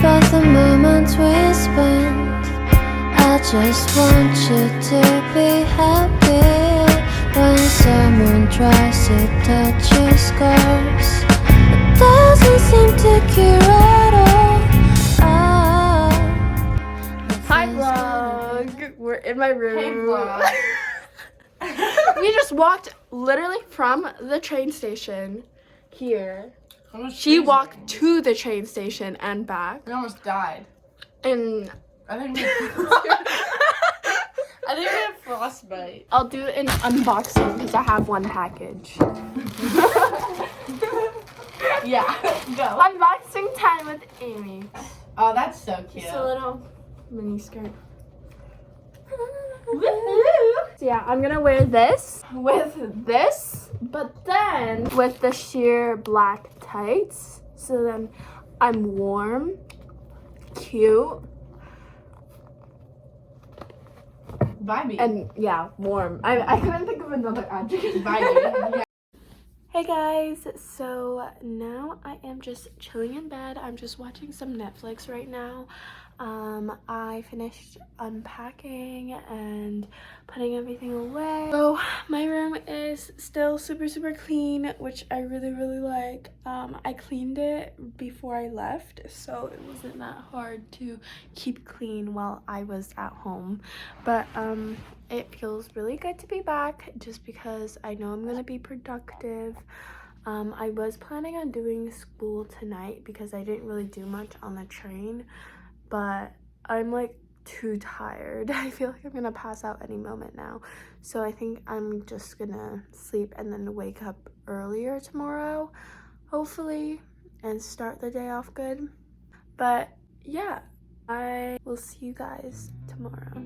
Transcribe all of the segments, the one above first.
About the moments we spent, I just want you to be happy. When someone tries to touch your scars, it doesn't seem to cure at all. Hi vlog, we're in my room. Hey vlog. We just walked literally from the train station here. She freezing. walked to the train station and back. We almost died. And I think we had frostbite. I'll do an unboxing because I have one package. Yeah, go. Unboxing time with Amy. Oh, that's so cute. It's a little mini skirt. So yeah, I'm gonna wear this with this, but then with the sheer black tights. So then I'm warm, cute, Vibey. and yeah, warm. I couldn't think of another adjective. Vibey. Yeah. Hey guys, so now I am just chilling in bed. I'm just watching some Netflix right now. I finished unpacking and putting everything away. So my room is still super clean, which I really like. I cleaned it before I left, so it wasn't that hard to keep clean while I was at home. But it feels really good to be back just because I know I'm gonna be productive. I was planning on doing school tonight because I didn't really do much on the train, but I'm like too tired. I feel like I'm gonna pass out any moment now. So I think I'm just gonna sleep and then wake up earlier tomorrow, hopefully, and start the day off good. But yeah, I will see you guys tomorrow.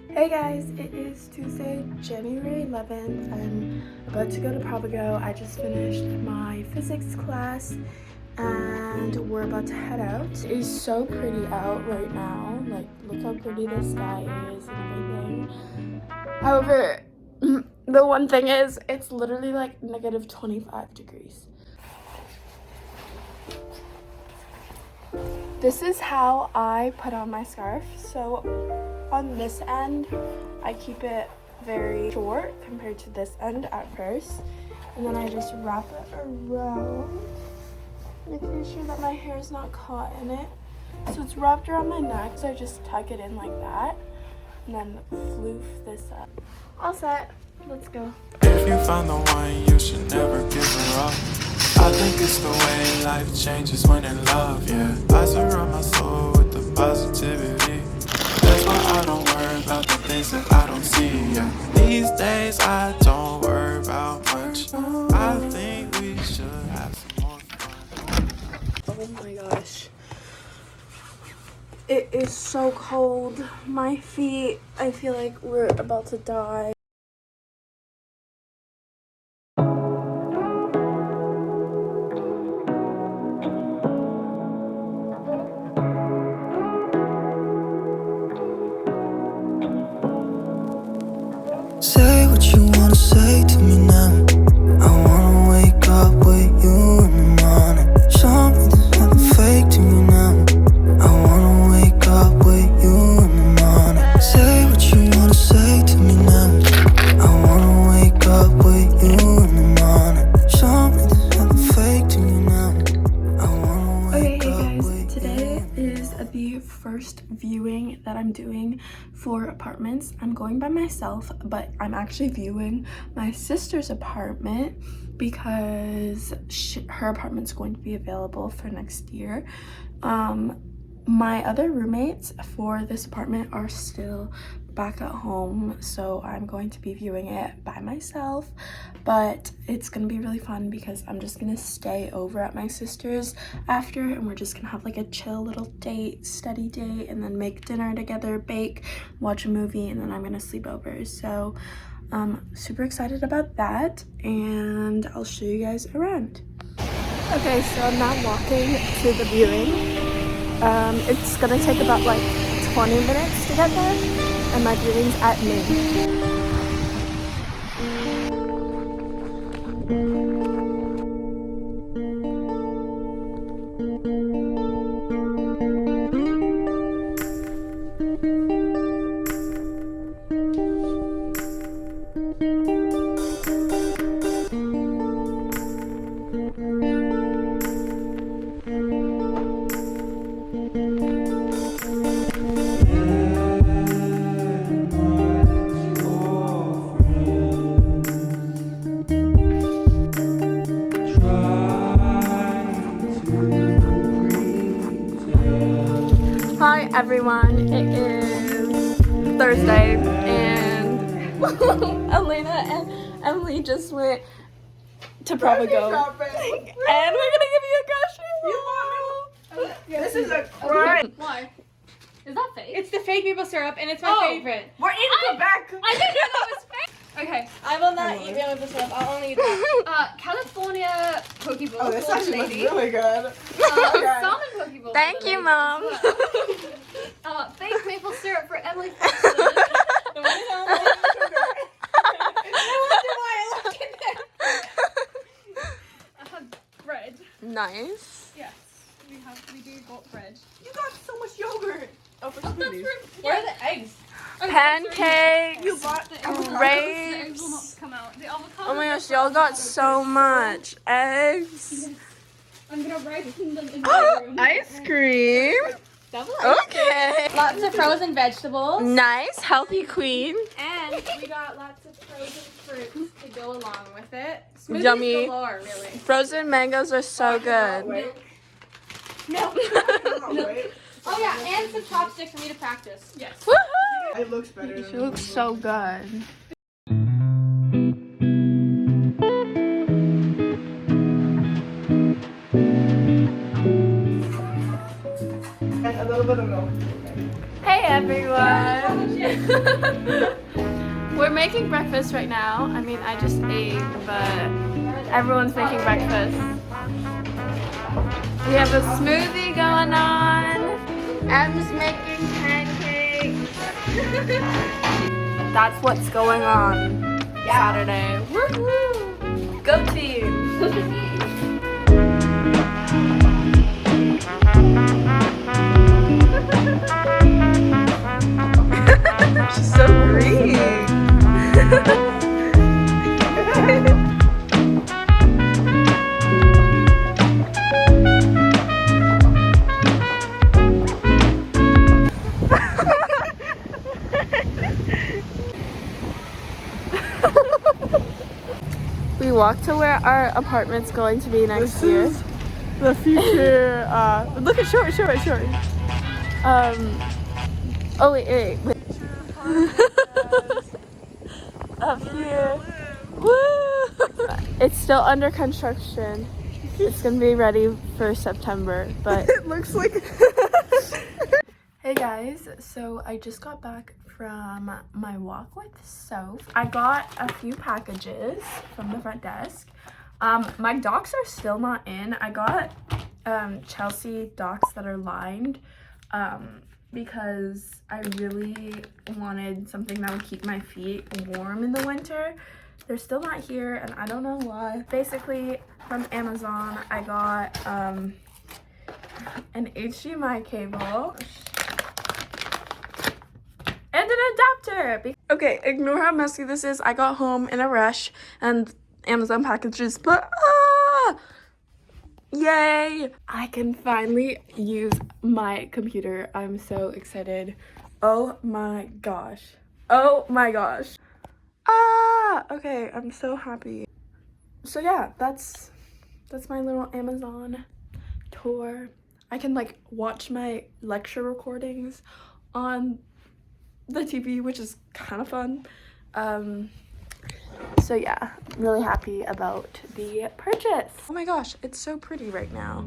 Hey guys, it is Tuesday, January 11th. I'm about to go to Provigo. I just finished my physics class and we're about to head out. It is so pretty out right now. Like, look how pretty the sky is and everything. However, the one thing is, it's literally like negative 25 degrees. This is how I put on my scarf. So on this end, I keep it very short compared to this end at first. And then I just wrap it around, making sure that my hair is not caught in it. So it's wrapped around my neck, so I just tuck it in like that. And then floof this up. All set. Let's go. If you find the one, you should never give her up. I think it's the way life changes when in love, yeah. I surround my soul with the positivity. That's why I don't worry about the things that I don't see, yeah. These days I don't worry about much. I think we should have some more fun. Oh my gosh. It is so cold. My feet, I feel like we're about to die. Say what you wanna say to me now. I wanna wake up with you in the morning. Show me there's nothing fake to me now. I wanna wake up with you in the morning. Say what you wanna say to me now. I wanna wake up with you in the morning. Show me there's nothing fake to me now. I wanna wake up with you. Today is the first viewing that I'm doing for apartments. I'm going by myself, but I'm actually viewing my sister's apartment because her apartment's going to be available for next year. My other roommates for this apartment are still back at home, so I'm going to be viewing it by myself, but it's gonna be really fun because I'm just gonna stay over at my sister's after, and we're just gonna have like a chill little date, study date, and then make dinner together, bake, watch a movie, and then I'm gonna sleep over. So super excited about that, and I'll show you guys around. Okay, so I'm now walking to the viewing. It's gonna take about like 20 minutes to get there, and my viewing's at noon. Hi everyone, it is Thursday and Elena and Emily just went to Provigo and we're gonna give you a grocery. This is a crime. Why? Is that fake? It's the fake maple syrup, and it's my favorite. We're in Quebec! I didn't know that was fake! Okay. I will not eat maple syrup. I'll only eat that. California Pokeball. Oh, this actually looks really good. Salmon Pokeball. Thank you, Mom. Fake maple syrup for Emily. Bread. Nice. Yes. We do got bread. You got so much yogurt. Oh, for smoothies. Where are the eggs? Pancakes, You bought The eggs will grapes. not come out. The avocado. Oh my gosh, y'all got so much. Eggs. I'm gonna write them in my room. Ice cream. Okay. Lots of frozen vegetables. Nice, healthy queen. And we got lots of frozen fruits to go along with it. Smoothies Yummy. galore, really. Frozen mangoes are so good. No. Oh yeah, and some chopsticks for me to practice. Yes. Woohoo! It looks better. She looks so good. And a little bit of milk. Hey everyone! We're making breakfast right now. I mean, I just ate, but everyone's making breakfast. We have a smoothie going on. Em's making pancakes. That's what's going on Saturday. Woohoo! Go team! She's so green. We walked to where our apartment's going to be next year. The future. Look at short. Oh wait. Up here. Woo! It's still under construction. It's gonna be ready for September, but it looks like. Hey guys, so I just got back from my walk with Soph. I got a few packages from the front desk. My docs are still not in. I got Chelsea docs that are lined because I really wanted something that would keep my feet warm in the winter. They're still not here and I don't know why. Basically from Amazon I got an HDMI cable and an adapter. Okay, ignore how messy this is. I got home in a rush and Amazon packages, but yay! I can finally use my computer. I'm so excited. Oh my gosh. Oh my gosh. Ah, okay, I'm so happy. So yeah, that's my little Amazon tour. I can like watch my lecture recordings on the TV, which is kind of fun. So yeah, I'm really happy about the purchase. Oh my gosh, it's so pretty right now.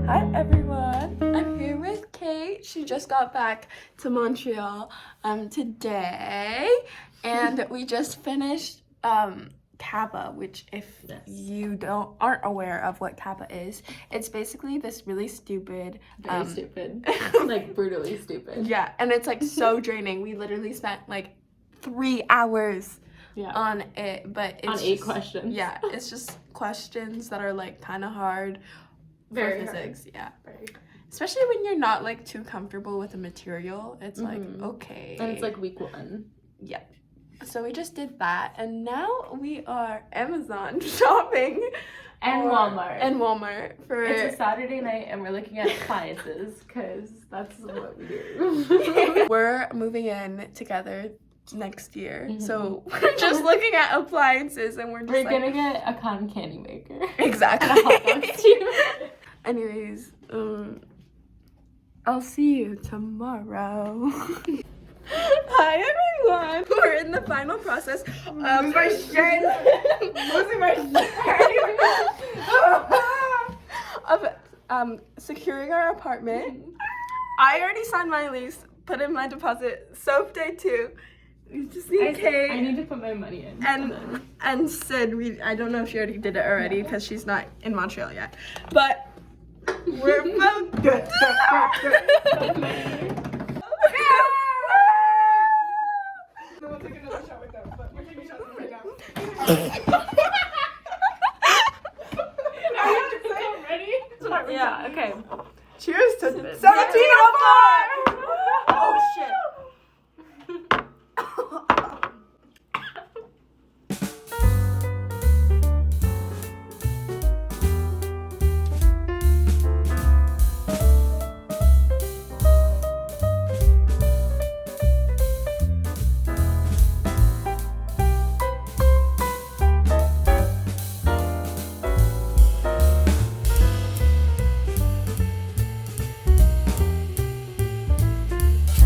Hi everyone, I'm here with Kate. She just got back to Montreal today, and we just finished Kappa, which if you aren't aware of what Kappa is, it's basically this really stupid, very stupid, like brutally stupid. Yeah, and it's like so draining. We literally spent like 3 hours on it, but it's on 8 questions. Yeah, it's just questions that are like kind of hard. Very for physics, hard. yeah. Very. Especially when you're not like too comfortable with the material, it's like okay. And it's like week 1. Yeah. So we just did that, and now we are Amazon shopping and Walmart for. It's a Saturday night, and we're looking at appliances because that's what we do. We're moving in together next year, so we're just looking at appliances, and we're just gonna get a cotton candy maker. Exactly. And a hot dog steamer. Anyways, I'll see you tomorrow. Hi everyone! We're in the final process of my shirt. Losing my shirt. Of securing our apartment. I already signed my lease, put in my deposit. Soap day 2. We just need Kate. I need to put my money in. And Sid, I don't know if she already did it already because she's not in Montreal yet. But we're both good. We'll take another shot with them, but we're taking shots right now. Ready? Yeah, okay. Cheers to 1704! Oh shit.